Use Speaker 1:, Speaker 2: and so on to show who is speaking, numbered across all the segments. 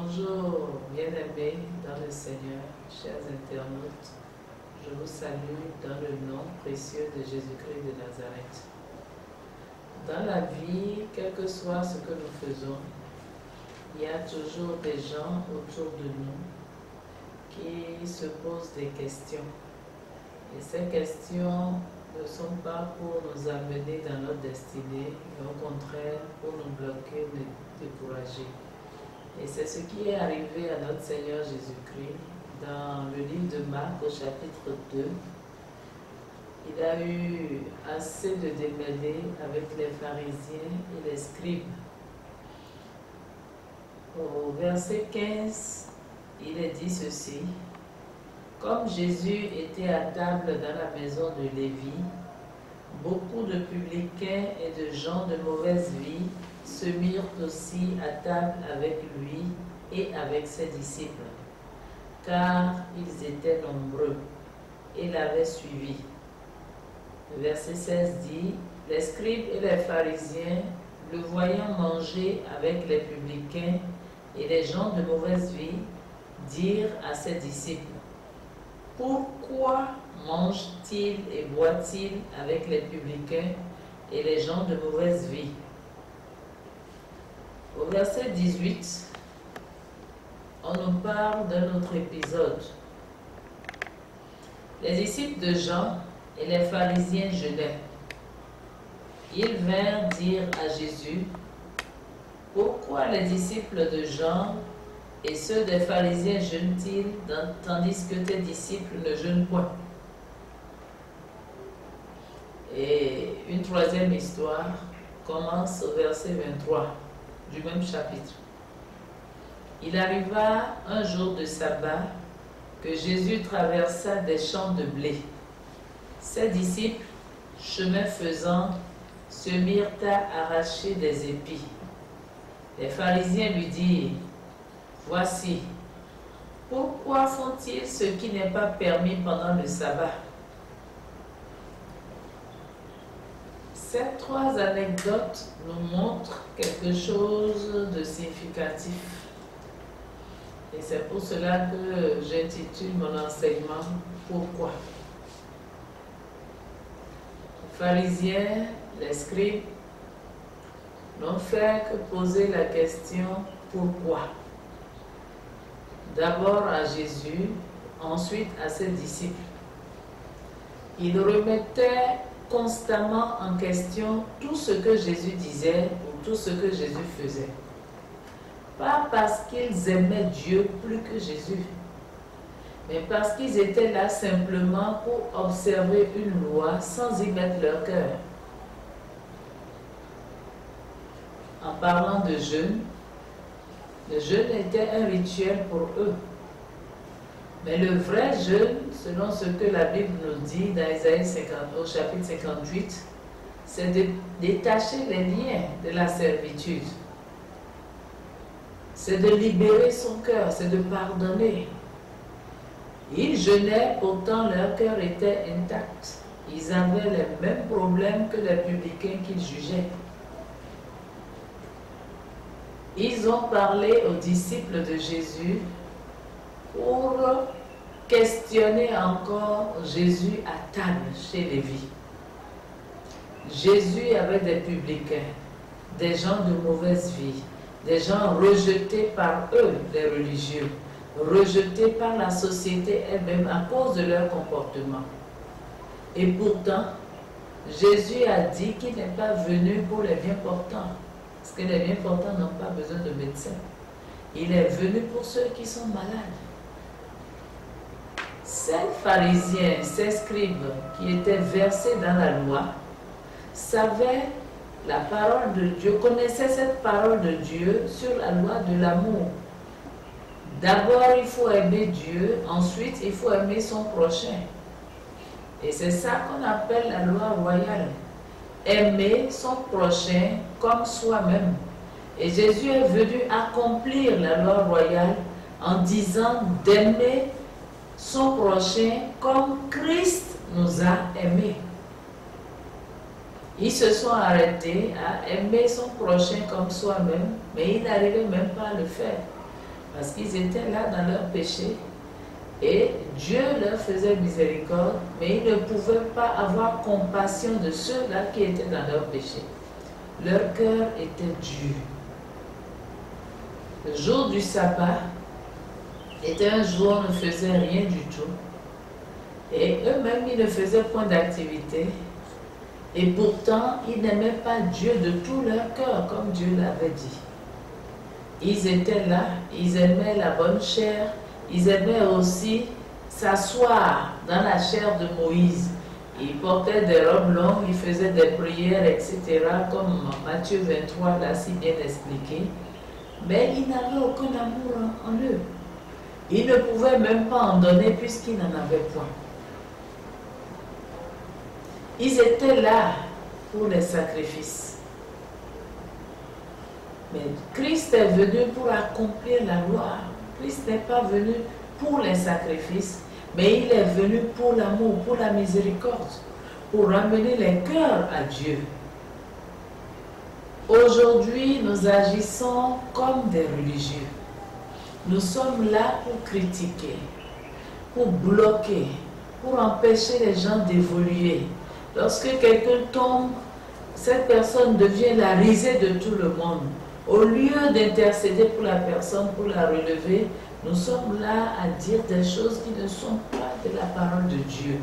Speaker 1: Bonjour, bien-aimés dans le Seigneur, chers internautes. Je vous salue dans le nom précieux de Jésus-Christ de Nazareth. Dans la vie, quel que soit ce que nous faisons, il y a toujours des gens autour de nous qui se posent des questions. Et ces questions ne sont pas pour nous amener dans notre destinée, mais au contraire pour nous bloquer, nous décourager. Et c'est ce qui est arrivé à notre Seigneur Jésus-Christ dans le livre de Marc au chapitre 2. Il a eu assez de démêlés avec les pharisiens et les scribes. Au verset 15, il est dit ceci: comme Jésus était à table dans la maison de Lévi, beaucoup de publicains et de gens de mauvaise vie se mirent aussi à table avec lui et avec ses disciples, car ils étaient nombreux et l'avaient suivi. Le verset 16 dit: les scribes et les pharisiens, le voyant manger avec les publicains et les gens de mauvaise vie, dirent à ses disciples: pourquoi mange-t-il et boit-il avec les publicains et les gens de mauvaise vie? Au verset 18, on nous parle d'un autre épisode. Les disciples de Jean et les pharisiens jeûnaient. Ils vinrent dire à Jésus: pourquoi les disciples de Jean et ceux des pharisiens jeûnent-ils tandis que tes disciples ne jeûnent point? Et une troisième histoire commence au verset 23 du même chapitre. Il arriva un jour de sabbat que Jésus traversa des champs de blé. Ses disciples, chemin faisant, se mirent à arracher des épis. Les pharisiens lui dirent: voici, pourquoi font-ils ce qui n'est pas permis pendant le sabbat? Ces trois anecdotes nous montrent quelque chose de significatif. Et c'est pour cela que j'intitule mon enseignement « Pourquoi ?» Les pharisiens, les scribes, n'ont fait que poser la question « Pourquoi ?» D'abord à Jésus, ensuite à ses disciples. Ils remettaient constamment en question tout ce que Jésus disait ou tout ce que Jésus faisait. Pas parce qu'ils aimaient Dieu plus que Jésus, mais parce qu'ils étaient là simplement pour observer une loi sans y mettre leur cœur. En parlant de jeûne, le jeûne était un rituel pour eux. Mais le vrai jeûne, selon ce que la Bible nous dit dans Isaïe 50, au chapitre 58, c'est de détacher les liens de la servitude. C'est de libérer son cœur, c'est de pardonner. Ils jeûnaient, pourtant leur cœur était intact. Ils avaient les mêmes problèmes que les publicains qu'ils jugeaient. Ils ont parlé aux disciples de Jésus pour questionner encore Jésus à table chez Lévi. Jésus avait des publicains, des gens de mauvaise vie, des gens rejetés par eux, les religieux, rejetés par la société elle-même à cause de leur comportement. Et pourtant, Jésus a dit qu'il n'est pas venu pour les bien portants, parce que les bien portants n'ont pas besoin de médecins. Il est venu pour ceux qui sont malades. Ces pharisiens, ces scribes qui étaient versés dans la loi, savaient la parole de Dieu, connaissaient cette parole de Dieu sur la loi de l'amour. D'abord, il faut aimer Dieu, ensuite, il faut aimer son prochain. Et c'est ça qu'on appelle la loi royale. Aimer son prochain comme soi-même. Et Jésus est venu accomplir la loi royale en disant d'aimer son prochain comme Christ nous a aimés. Ils se sont arrêtés à aimer son prochain comme soi-même, mais ils n'arrivaient même pas à le faire. parce qu'ils étaient là dans leur péché et Dieu leur faisait miséricorde, mais ils ne pouvaient pas avoir compassion de ceux-là qui étaient dans leur péché. Leur cœur était dur. Le jour du sabbat était un jour où on ne faisait rien du tout. Et eux-mêmes, ils ne faisaient point d'activité. Et pourtant, ils n'aimaient pas Dieu de tout leur cœur, comme Dieu l'avait dit. Ils étaient là, ils aimaient la bonne chair, ils aimaient aussi s'asseoir dans la chair de Moïse. Ils portaient des robes longues, ils faisaient des prières, etc., comme Matthieu 23 l'a si bien expliqué. Mais ils n'avaient aucun amour en eux. Ils ne pouvaient même pas en donner puisqu'ils n'en avaient point. Ils étaient là pour les sacrifices. Mais Christ est venu pour accomplir la loi. Christ n'est pas venu pour les sacrifices, mais il est venu pour l'amour, pour la miséricorde, pour ramener les cœurs à Dieu. Aujourd'hui, nous agissons comme des religieux. Nous sommes là pour critiquer, pour bloquer, pour empêcher les gens d'évoluer. Lorsque quelqu'un tombe, cette personne devient la risée de tout le monde. Au lieu d'intercéder pour la personne, pour la relever, nous sommes là à dire des choses qui ne sont pas de la parole de Dieu.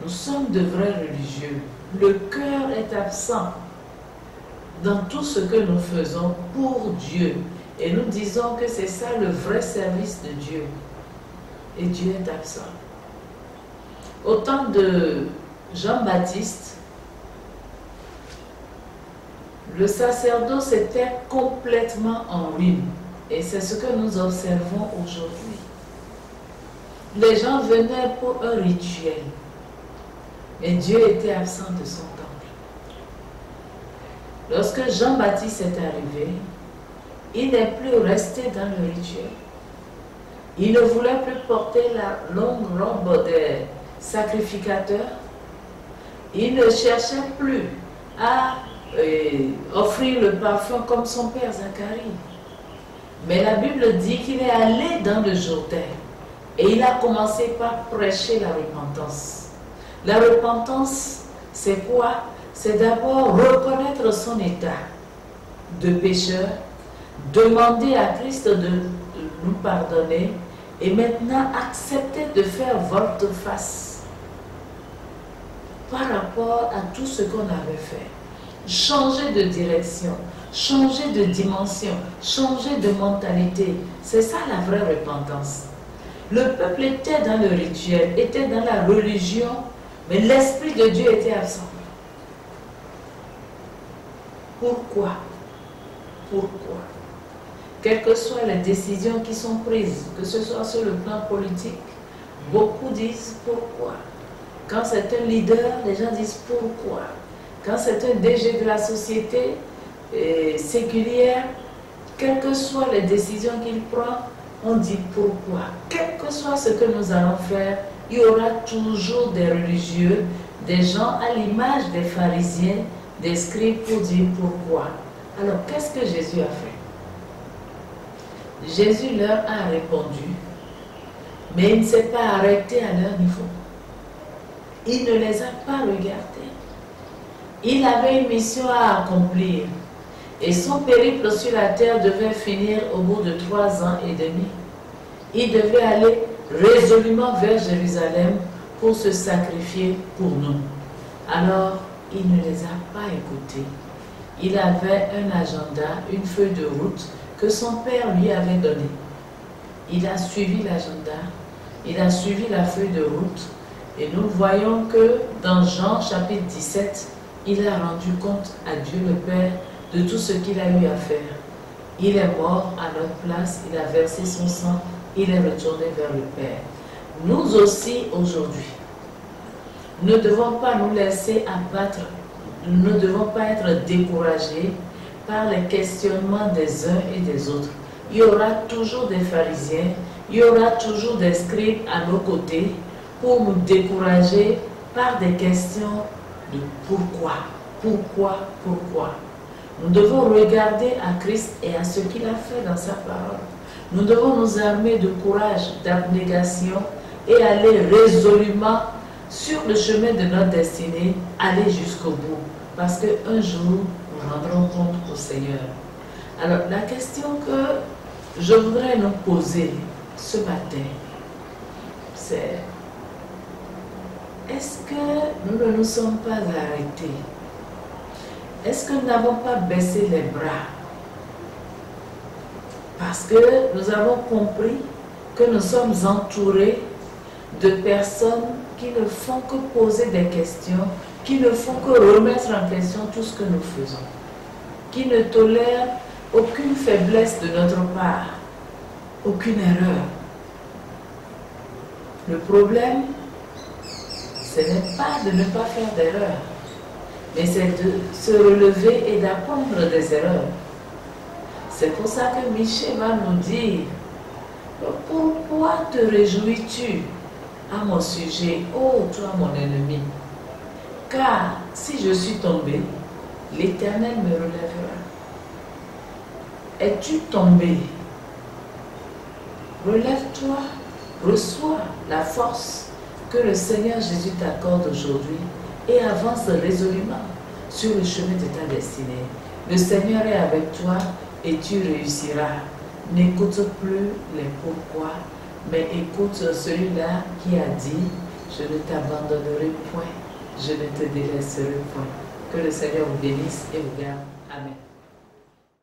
Speaker 1: Nous sommes de vrais religieux. Le cœur est absent dans tout ce que nous faisons pour Dieu. Et nous disons que c'est ça le vrai service de Dieu. Et Dieu est absent. Au temps de Jean-Baptiste, le sacerdoce était complètement en ruine. Et c'est ce que nous observons aujourd'hui. Les gens venaient pour un rituel. Mais Dieu était absent de son temple. Lorsque Jean-Baptiste est arrivé, il n'est plus resté dans le rituel. Il ne voulait plus porter la longue robe des sacrificateurs. Il ne cherchait plus à offrir le parfum comme son père Zacharie. Mais la Bible dit qu'il est allé dans le Jourdain et il a commencé par prêcher la repentance. La repentance, c'est quoi? C'est d'abord reconnaître son état de pécheur, demander à Christ de nous pardonner et maintenant accepter de faire volte-face par rapport à tout ce qu'on avait fait. Changer de direction, changer de dimension, changer de mentalité. C'est ça la vraie repentance. Le peuple était dans le rituel, était dans la religion, mais l'Esprit de Dieu était absent. Pourquoi? Pourquoi? Quelles que soient les décisions qui sont prises, que ce soit sur le plan politique, beaucoup disent pourquoi. Quand c'est un leader, les gens disent pourquoi. Quand c'est un DG de la société séculière, quelles que soient les décisions qu'il prend, on dit pourquoi. Quel que soit ce que nous allons faire, il y aura toujours des religieux, des gens à l'image des pharisiens, des scribes pour dire pourquoi. Alors, qu'est-ce que Jésus a fait? Jésus leur a répondu, mais il ne s'est pas arrêté à leur niveau. Il ne les a pas regardés. Il avait une mission à accomplir et son périple sur la terre devait finir au bout de 3 ans et demi. Il devait aller résolument vers Jérusalem pour se sacrifier pour nous. Alors, il ne les a pas écoutés. Il avait un agenda, une feuille de route que son père lui avait donnée. Il a suivi l'agenda, il a suivi la feuille de route et nous voyons que dans Jean chapitre 17, il a rendu compte à Dieu le Père de tout ce qu'il a eu à faire. Il est mort à notre place, il a versé son sang, il est retourné vers le Père. Nous aussi, aujourd'hui, ne devons pas nous laisser abattre, nous ne devons pas être découragés par les questionnements des uns et des autres. Il y aura toujours des pharisiens, il y aura toujours des scribes à nos côtés pour nous décourager par des questions de pourquoi, pourquoi, pourquoi. Nous devons regarder à Christ et à ce qu'il a fait dans sa parole. Nous devons nous armer de courage, d'abnégation et aller résolument sur le chemin de notre destinée, aller jusqu'au bout. Parce qu'un jour, nous rendrons compte au Seigneur. Alors, la question que je voudrais nous poser ce matin, c'est: est-ce que nous ne nous sommes pas arrêtés? Est-ce que nous n'avons pas baissé les bras? Parce que nous avons compris que nous sommes entourés de personnes qui ne font que poser des questions, qui ne font que remettre en question tout ce que nous faisons, qui ne tolèrent aucune faiblesse de notre part, aucune erreur. Le problème, ce n'est pas de ne pas faire d'erreur, mais c'est de se relever et d'apprendre des erreurs. C'est pour ça que Michée va nous dire: pourquoi te réjouis-tu à mon sujet, ô toi mon ennemi? Car si je suis tombé, l'Éternel me relèvera. Es-tu tombé? Relève-toi, reçois la force que le Seigneur Jésus t'accorde aujourd'hui et avance résolument sur le chemin de ta destinée. Le Seigneur est avec toi et tu réussiras. N'écoute plus les pourquoi, mais écoute celui-là qui a dit: je ne t'abandonnerai point, je ne te délaisserai point. Que le Seigneur vous bénisse et vous garde. Amen.